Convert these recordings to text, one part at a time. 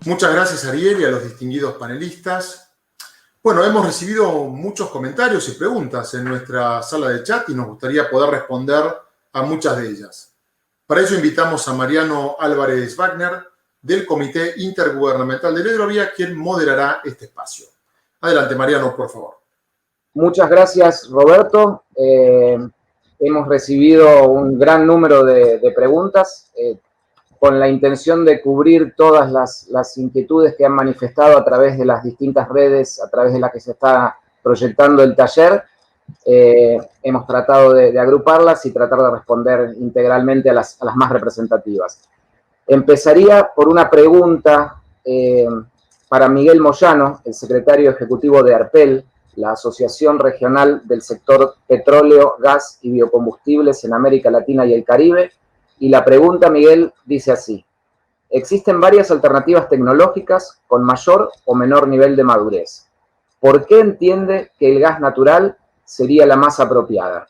Muchas gracias, Ariel, y a los distinguidos panelistas. Bueno, hemos recibido muchos comentarios y preguntas en nuestra sala de chat y nos gustaría poder responder a muchas de ellas. Para eso invitamos a Mariano Álvarez Wagner, del Comité Intergubernamental de la Hidrovía, quien moderará este espacio. Adelante, Mariano, por favor. Muchas gracias, Roberto. Hemos recibido un gran número de preguntas con la intención de cubrir todas las inquietudes que han manifestado a través de las distintas redes, a través de las que se está proyectando el taller. Hemos tratado de agruparlas y tratar de responder integralmente a las más representativas. Empezaría por una pregunta para Miguel Moyano, el secretario ejecutivo de ARPEL, la Asociación Regional del Sector Petróleo, Gas y Biocombustibles en América Latina y el Caribe. Y la pregunta, Miguel, dice así: existen varias alternativas tecnológicas con mayor o menor nivel de madurez. ¿Por qué entiende que el gas natural sería la más apropiada?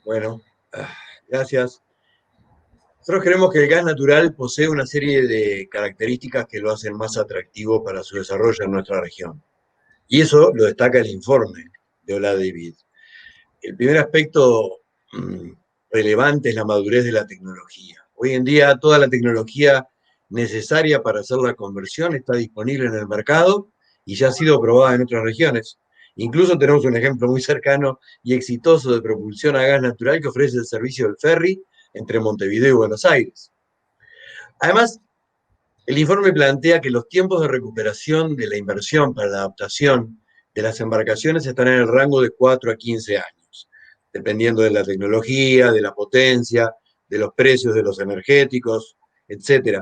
Bueno, gracias. Nosotros creemos que el gas natural posee una serie de características que lo hacen más atractivo para su desarrollo en nuestra región. Y eso lo destaca el informe de Ola David. El primer aspecto relevante es la madurez de la tecnología. Hoy en día toda la tecnología necesaria para hacer la conversión está disponible en el mercado y ya ha sido probada en otras regiones. Incluso tenemos un ejemplo muy cercano y exitoso de propulsión a gas natural que ofrece el servicio del ferry entre Montevideo y Buenos Aires. Además, el informe plantea que los tiempos de recuperación de la inversión para la adaptación de las embarcaciones están en el rango de 4 a 15 años, dependiendo de la tecnología, de la potencia, de los precios de los energéticos, etc.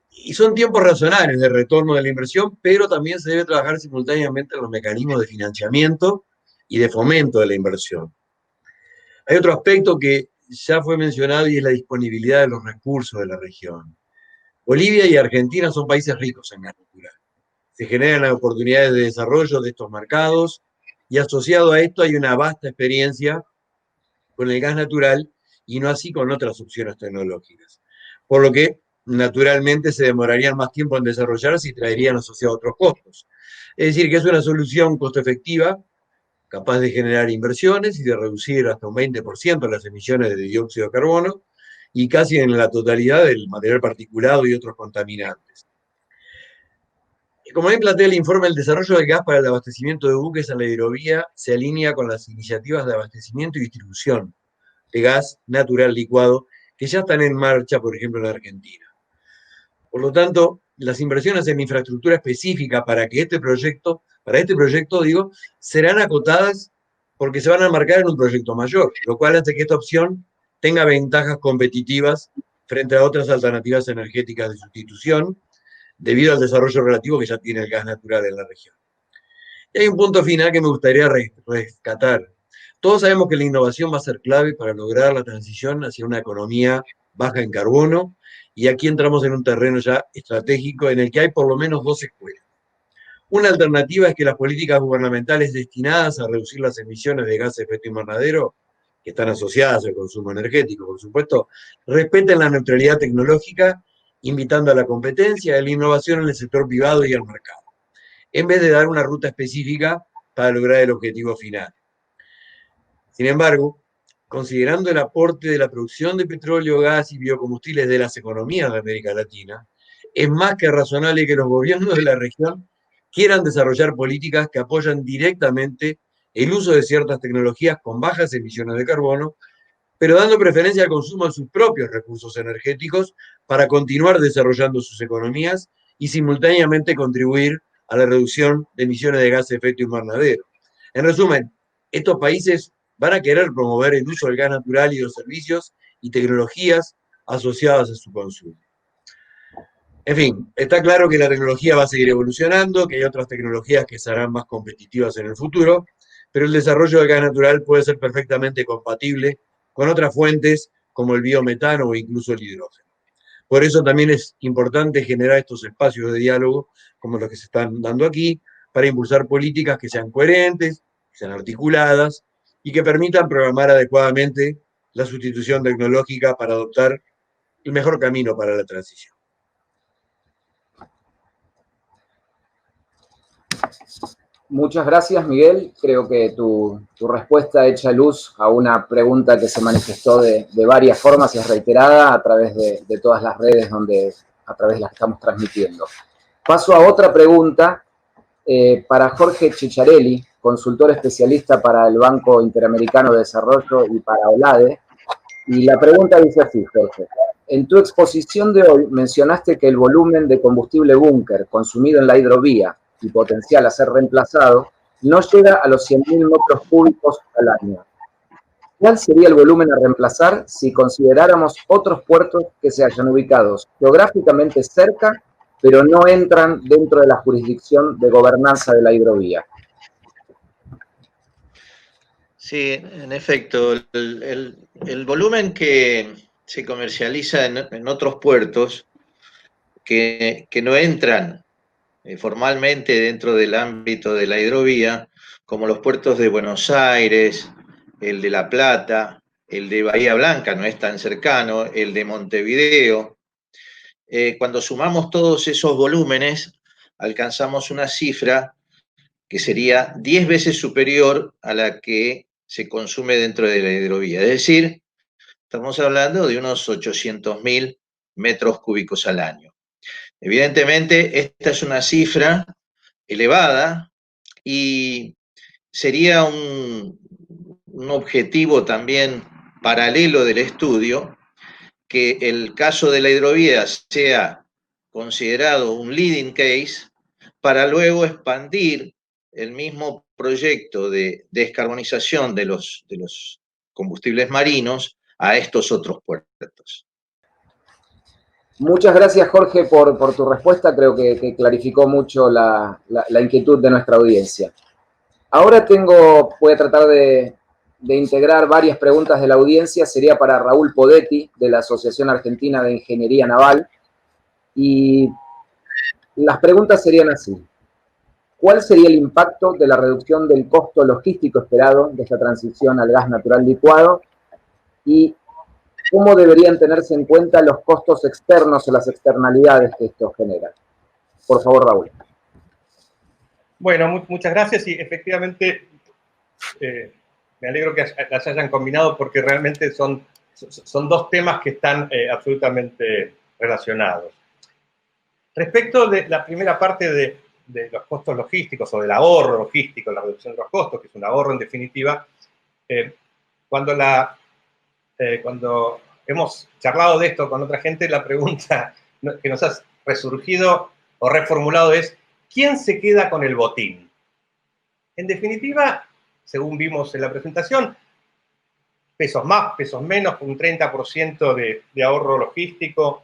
Y son tiempos razonables de retorno de la inversión, pero también se debe trabajar simultáneamente en los mecanismos de financiamiento y de fomento de la inversión. Hay otro aspecto que ya fue mencionado y es la disponibilidad de los recursos de la región. Bolivia y Argentina son países ricos en gas natural. Se generan oportunidades de desarrollo de estos mercados y asociado a esto hay una vasta experiencia con el gas natural y no así con otras opciones tecnológicas. Por lo que, naturalmente, se demorarían más tiempo en desarrollarse y traerían asociados otros costos. Es decir, que es una solución costo efectiva, capaz de generar inversiones y de reducir hasta un 20% las emisiones de dióxido de carbono y casi en la totalidad del material particulado y otros contaminantes. Como bien plantea el informe, el desarrollo del gas para el abastecimiento de buques en la hidrovía se alinea con las iniciativas de abastecimiento y distribución de gas natural licuado que ya están en marcha, por ejemplo, en la Argentina. Por lo tanto, las inversiones en infraestructura específica para este proyecto, serán acotadas porque se van a enmarcar en un proyecto mayor, lo cual hace que esta opción tenga ventajas competitivas frente a otras alternativas energéticas de sustitución, debido al desarrollo relativo que ya tiene el gas natural en la región. Y hay un punto final que me gustaría rescatar. Todos sabemos que la innovación va a ser clave para lograr la transición hacia una economía baja en carbono, y aquí entramos en un terreno ya estratégico en el que hay por lo menos dos escuelas. Una alternativa es que las políticas gubernamentales destinadas a reducir las emisiones de gases de efecto invernadero, que están asociadas al consumo energético, por supuesto, respeten la neutralidad tecnológica, invitando a la competencia y a la innovación en el sector privado y al mercado, en vez de dar una ruta específica para lograr el objetivo final. Sin embargo, considerando el aporte de la producción de petróleo, gas y biocombustibles de las economías de América Latina, es más que razonable que los gobiernos de la región quieran desarrollar políticas que apoyan directamente el uso de ciertas tecnologías con bajas emisiones de carbono, pero dando preferencia al consumo de sus propios recursos energéticos para continuar desarrollando sus economías y simultáneamente contribuir a la reducción de emisiones de gases de efecto invernadero. En resumen, estos países van a querer promover el uso del gas natural y de los servicios y tecnologías asociadas a su consumo. En fin, está claro que la tecnología va a seguir evolucionando, que hay otras tecnologías que serán más competitivas en el futuro, pero el desarrollo del gas natural puede ser perfectamente compatible con otras fuentes como el biometano o incluso el hidrógeno. Por eso también es importante generar estos espacios de diálogo como los que se están dando aquí, para impulsar políticas que sean coherentes, que sean articuladas y que permitan programar adecuadamente la sustitución tecnológica para adoptar el mejor camino para la transición. Muchas gracias, Miguel. Creo que tu respuesta echa luz a una pregunta que se manifestó de varias formas y es reiterada a través de todas las redes a través de las que estamos transmitiendo. Paso a otra pregunta para Jorge Chicharelli, consultor especialista para el Banco Interamericano de Desarrollo y para OLADE. Y la pregunta dice así, Jorge. En tu exposición de hoy mencionaste que el volumen de combustible búnker consumido en la hidrovía y potencial a ser reemplazado no llega a los 100.000 metros cúbicos al año. ¿Cuál sería el volumen a reemplazar si consideráramos otros puertos que se hayan ubicados geográficamente cerca, pero no entran dentro de la jurisdicción de gobernanza de la hidrovía? Sí, en efecto, el volumen que se comercializa en otros puertos que no entran formalmente dentro del ámbito de la hidrovía, como los puertos de Buenos Aires, el de La Plata, el de Bahía Blanca, no es tan cercano, el de Montevideo. Cuando sumamos todos esos volúmenes, alcanzamos una cifra que sería 10 veces superior a la que se consume dentro de la hidrovía. Es decir, estamos hablando de unos 800.000 metros cúbicos al año. Evidentemente, esta es una cifra elevada y sería un objetivo también paralelo del estudio que el caso de la hidrovía sea considerado un leading case para luego expandir el mismo proyecto de descarbonización de los combustibles marinos a estos otros puertos. Muchas gracias, Jorge, por tu respuesta. Creo que clarificó mucho la inquietud de nuestra audiencia. Ahora voy a tratar de integrar varias preguntas de la audiencia. Sería para Raúl Podetti, de la Asociación Argentina de Ingeniería Naval. Y las preguntas serían así. ¿Cuál sería el impacto de la reducción del costo logístico esperado de esta transición al gas natural licuado? Y ¿cómo deberían tenerse en cuenta los costos externos o las externalidades que esto genera? Por favor, Raúl. Bueno, muchas gracias y efectivamente me alegro que las hayan combinado porque realmente son dos temas que están absolutamente relacionados. Respecto de la primera parte de los costos logísticos o del ahorro logístico, la reducción de los costos, que es un ahorro en definitiva, cuando hemos charlado de esto con otra gente, la pregunta que nos ha resurgido o reformulado es, ¿quién se queda con el botín? En definitiva, según vimos en la presentación, pesos más, pesos menos, un 30% de ahorro logístico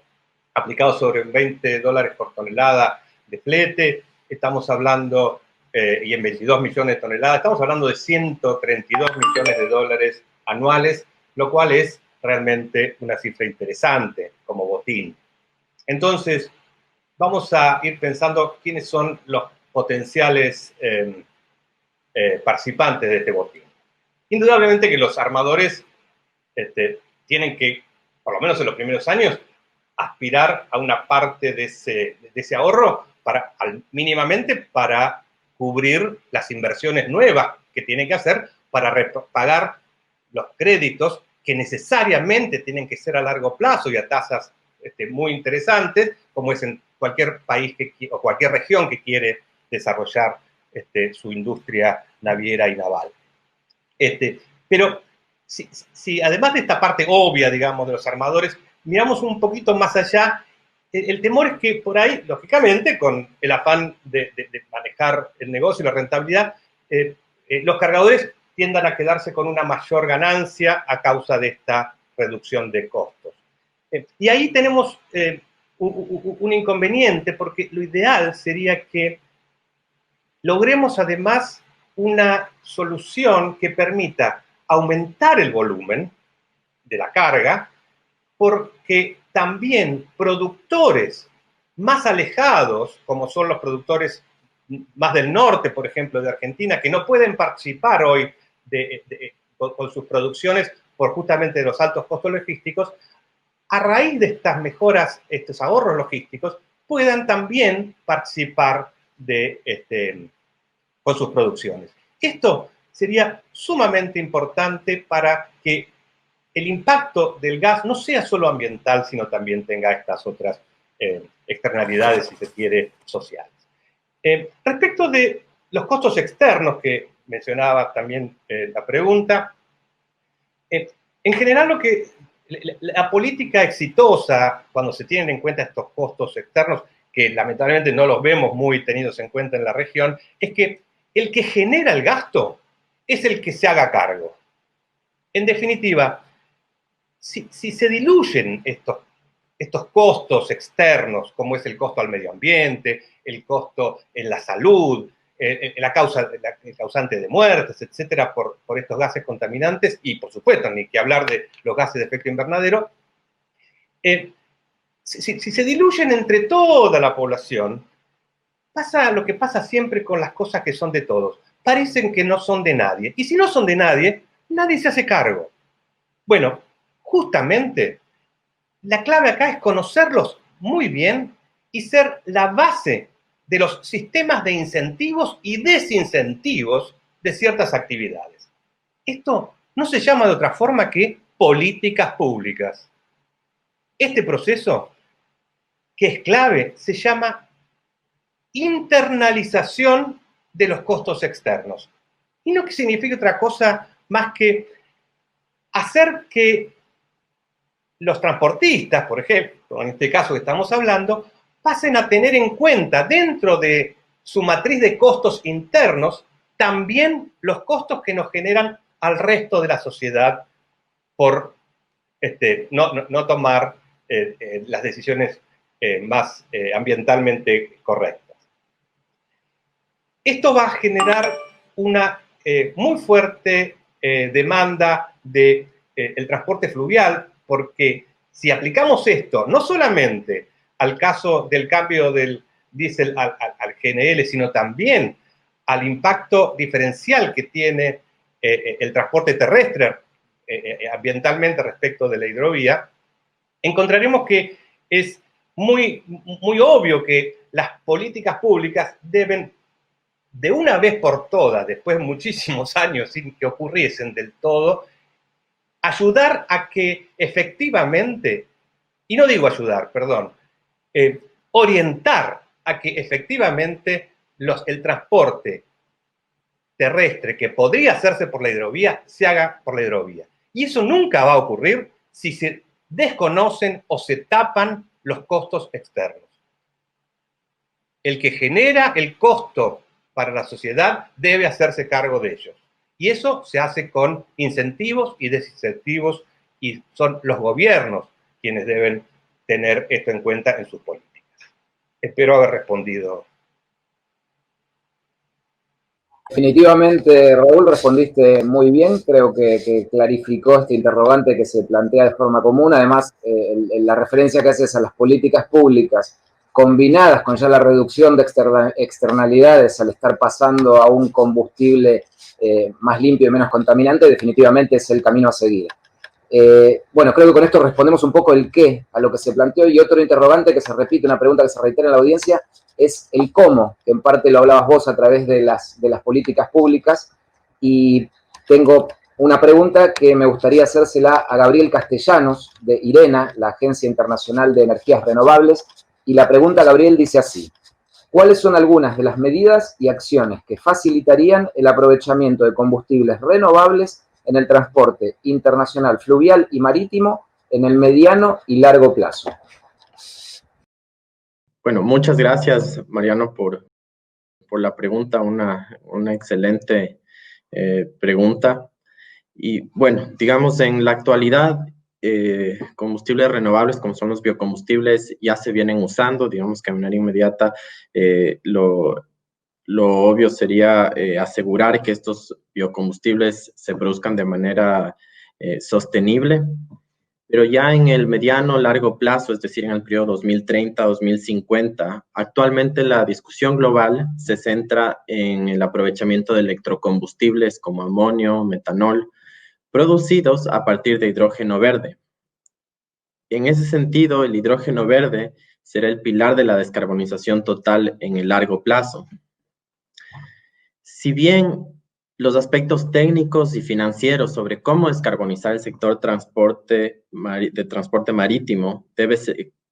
aplicado sobre $20 por tonelada de flete. Estamos hablando, y en 22 millones de toneladas, estamos hablando de 132 millones de dólares anuales, lo cual es realmente una cifra interesante como botín. Entonces, vamos a ir pensando quiénes son los potenciales participantes de este botín. Indudablemente que los armadores tienen que, por lo menos en los primeros años, aspirar a una parte de ese ahorro mínimamente para cubrir las inversiones nuevas que tienen que hacer para pagar los créditos que necesariamente tienen que ser a largo plazo y a tasas muy interesantes, como es en cualquier país o cualquier región que quiere desarrollar su industria naviera y naval. Pero si además de esta parte obvia, digamos, de los armadores, miramos un poquito más allá, el temor es que por ahí, lógicamente, con el afán de manejar el negocio y la rentabilidad, los cargadores tiendan a quedarse con una mayor ganancia a causa de esta reducción de costos. Y ahí tenemos un inconveniente, porque lo ideal sería que logremos además una solución que permita aumentar el volumen de la carga, porque también productores más alejados, como son los productores más del norte, por ejemplo, de Argentina, que no pueden participar hoy con sus producciones por justamente los altos costos logísticos, a raíz de estas mejoras, estos ahorros logísticos, puedan también participar de con sus producciones. Esto sería sumamente importante para que el impacto del gas no sea solo ambiental, sino también tenga estas otras externalidades, si se quiere, sociales. Respecto de los costos externos que mencionaba también la pregunta, en general la política exitosa, cuando se tienen en cuenta estos costos externos, que lamentablemente no los vemos muy tenidos en cuenta en la región, es que el que genera el gasto es el que se haga cargo. En definitiva, si se diluyen estos costos externos, como es el costo al medio ambiente, el costo en la salud, el causante de muertes, etcétera, por estos gases contaminantes, y por supuesto, ni que hablar de los gases de efecto invernadero, si se diluyen entre toda la población, pasa lo que pasa siempre con las cosas que son de todos. Parecen que no son de nadie. Y si no son de nadie, nadie se hace cargo. Bueno, justamente, la clave acá es conocerlos muy bien y ser la base de los sistemas de incentivos y desincentivos de ciertas actividades. Esto no se llama de otra forma que políticas públicas. Este proceso, que es clave, se llama internalización de los costos externos. Y no que signifique otra cosa más que hacer que los transportistas, por ejemplo, en este caso que estamos hablando, pasen a tener en cuenta dentro de su matriz de costos internos también los costos que nos generan al resto de la sociedad por no tomar las decisiones más ambientalmente correctas. Esto va a generar una muy fuerte demanda del transporte fluvial, porque si aplicamos esto no solamente al caso del cambio del diésel al GNL, sino también al impacto diferencial que tiene el transporte terrestre ambientalmente respecto de la hidrovía, encontraremos que es muy obvio que las políticas públicas deben, de una vez por todas, después de muchísimos años sin que ocurriesen del todo, ayudar a que efectivamente, y no digo ayudar, perdón, orientar a que efectivamente el transporte terrestre que podría hacerse por la hidrovía se haga por la hidrovía. Y eso nunca va a ocurrir si se desconocen o se tapan los costos externos. El que genera el costo para la sociedad debe hacerse cargo de ellos. Y eso se hace con incentivos y desincentivos, y son los gobiernos quienes deben tener esto en cuenta en sus políticas. Espero haber respondido. Definitivamente, Raúl, respondiste muy bien. Creo que clarificó este interrogante que se plantea de forma común. Además, la referencia que haces a las políticas públicas combinadas con ya la reducción de externalidades al estar pasando a un combustible más limpio y menos contaminante, definitivamente es el camino a seguir. Bueno, creo que con esto respondemos un poco el qué a lo que se planteó, y otro interrogante que se repite, una pregunta que se reitera en la audiencia, es el cómo, que en parte lo hablabas vos a través de las políticas públicas, y tengo una pregunta que me gustaría hacérsela a Gabriel Castellanos, de IRENA, la Agencia Internacional de Energías Renovables, y la pregunta, Gabriel, dice así: ¿cuáles son algunas de las medidas y acciones que facilitarían el aprovechamiento de combustibles renovables en el transporte internacional, fluvial y marítimo en el mediano y largo plazo? Bueno, muchas gracias, Mariano, por la pregunta, una excelente pregunta. Y bueno, digamos, en la actualidad, combustibles renovables como son los biocombustibles ya se vienen usando, digamos que de manera inmediata. Lo obvio sería asegurar que estos biocombustibles se produzcan de manera sostenible, pero ya en el mediano largo plazo, es decir, en el periodo 2030-2050, actualmente la discusión global se centra en el aprovechamiento de electrocombustibles como amonio, metanol, producidos a partir de hidrógeno verde. En ese sentido, el hidrógeno verde será el pilar de la descarbonización total en el largo plazo. Si bien los aspectos técnicos y financieros sobre cómo descarbonizar el sector de transporte marítimo debe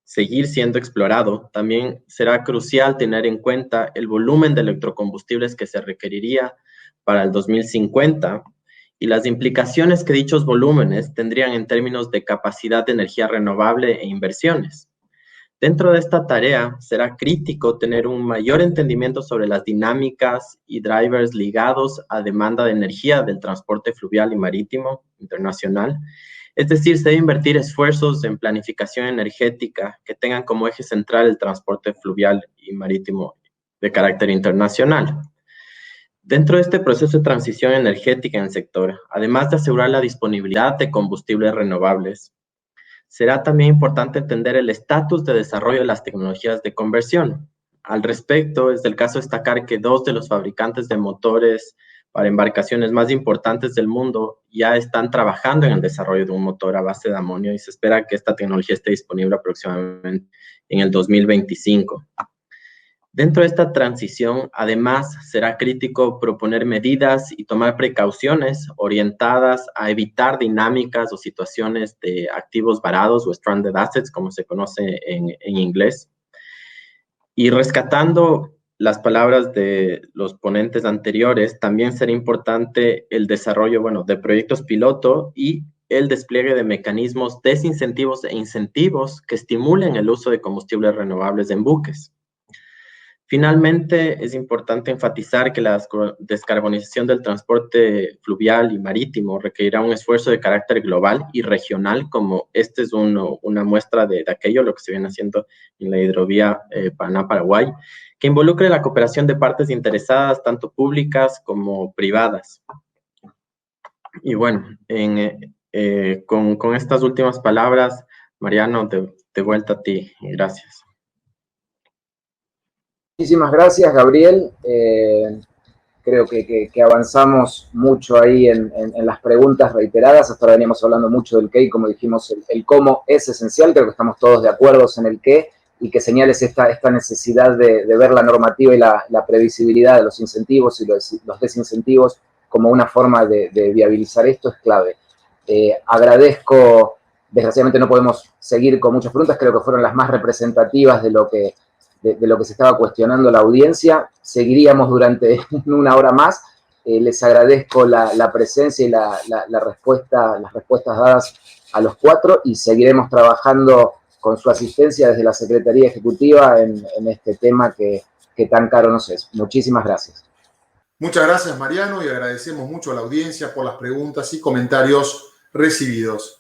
seguir siendo explorado, también será crucial tener en cuenta el volumen de electrocombustibles que se requeriría para el 2050 y las implicaciones que dichos volúmenes tendrían en términos de capacidad de energía renovable e inversiones. Dentro de esta tarea, será crítico tener un mayor entendimiento sobre las dinámicas y drivers ligados a demanda de energía del transporte fluvial y marítimo internacional. Es decir, se debe invertir esfuerzos en planificación energética que tengan como eje central el transporte fluvial y marítimo de carácter internacional. Dentro de este proceso de transición energética en el sector, además de asegurar la disponibilidad de combustibles renovables, será también importante entender el estatus de desarrollo de las tecnologías de conversión. Al respecto, es del caso destacar que 2 de los fabricantes de motores para embarcaciones más importantes del mundo ya están trabajando en el desarrollo de un motor a base de amonio y se espera que esta tecnología esté disponible aproximadamente en el 2025. Dentro de esta transición, además, será crítico proponer medidas y tomar precauciones orientadas a evitar dinámicas o situaciones de activos varados o stranded assets, como se conoce en inglés. Y rescatando las palabras de los ponentes anteriores, también será importante el desarrollo, de proyectos piloto y el despliegue de mecanismos desincentivos e incentivos que estimulen el uso de combustibles renovables en buques. Finalmente, es importante enfatizar que la descarbonización del transporte fluvial y marítimo requerirá un esfuerzo de carácter global y regional, como este es una muestra de aquello, lo que se viene haciendo en la hidrovía Paraná-Paraguay, que involucre la cooperación de partes interesadas, tanto públicas como privadas. Y bueno, con estas últimas palabras, Mariano, de vuelta a ti. Gracias. Muchísimas gracias, Gabriel. Creo que avanzamos mucho ahí en las preguntas reiteradas. Hasta ahora veníamos hablando mucho del qué y, como dijimos, el cómo es esencial. Creo que estamos todos de acuerdo en el qué y que señales esta necesidad de ver la normativa y la previsibilidad de los incentivos y los desincentivos como una forma de viabilizar esto es clave. Agradezco, desgraciadamente no podemos seguir con muchas preguntas, creo que fueron las más representativas de lo que se estaba cuestionando la audiencia. Seguiríamos durante 1 hora más. Les agradezco la presencia y las respuestas dadas a los 4 y seguiremos trabajando con su asistencia desde la Secretaría Ejecutiva en este tema que tan caro nos es. Muchísimas gracias. Muchas gracias, Mariano, y agradecemos mucho a la audiencia por las preguntas y comentarios recibidos.